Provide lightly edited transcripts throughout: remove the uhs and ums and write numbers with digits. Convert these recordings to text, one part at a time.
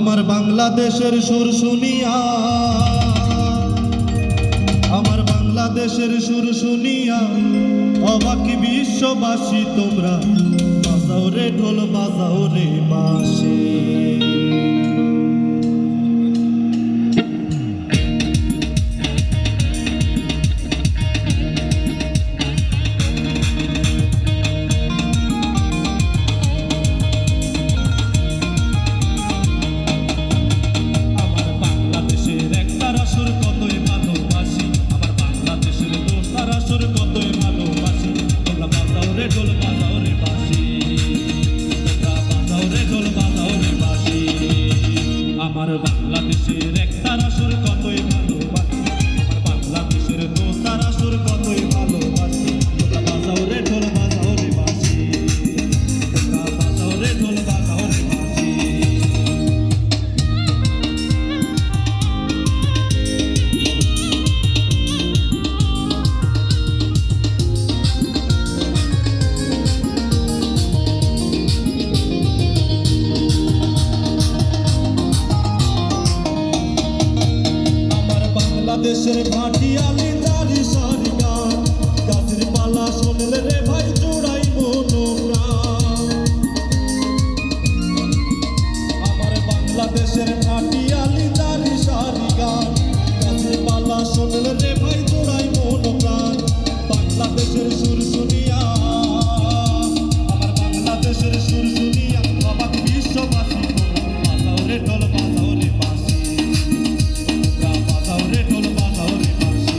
আমার বাংলাদেশের সুর শুনিয়া, আমার বাংলাদেশের সুর শুনিয়া অবাক বিশ্ববাসী তোমরা বাজাও রে ঢোল বাজাও রে বাঁশি। আমার বাংলাদেশের একতারা সুর কতই ভালোবাসি, আমার বাংলাদেশের দোতারা সুর কতই ভালোবাসি। তোমরা বাজাও রে ঢোল বাজাও রে বাঁশি, তোমরা বাজাও রে ঢোল বাজাও রে বাঁশি। বাংলাদেশের ভাটিয়ালি দারি সারি গান, গাছের পালা শোনলে রে ভাই জোড়াই মনোপ্রাণ। আমার বাংলাদেশের ভাটিয়ালি দারি সারি গান, গাছের পালা শোনলে রে ভাই জোড়াই মনোপ্রাণ। বাংলাদেশের সুর শুনিয়া, আমার বাংলাদেশের সুর শুনিয়া অবাক বিশ্ববাসী বাজাও রে ঢোল বাজাও রে বাঁশি, বাজাও রে ঢোল বাজাও রে বাঁশি।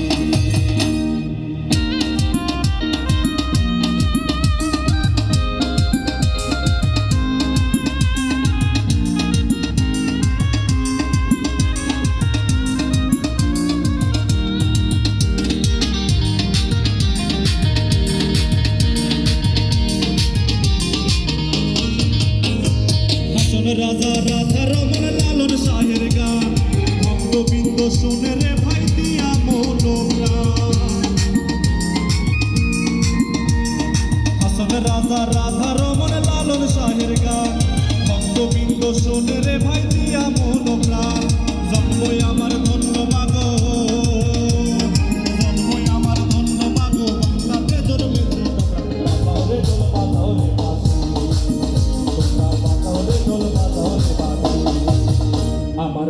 রাজা রাধা রমন লালন শাহের গান, ভক্তবৃন্দ শুনে রে ভাই দিয়া মনোপ্রাণ। হাসন রাজা রাধা রমন লালন শাহের গান, ভক্তবৃন্দ শুনে রে ভাই দিয়া মনোপ্রাণ। জন্মই আমার ধন্য মাগো, জন্মই আমার ধন্য মাগো, বাংলাতে জন্মেছে তোমরা বাজাও রে ঢোল বাজাও রে বাঁশি, তোমরা বাজাও রে ঢোল বাজাও রে বাঁশি। আমার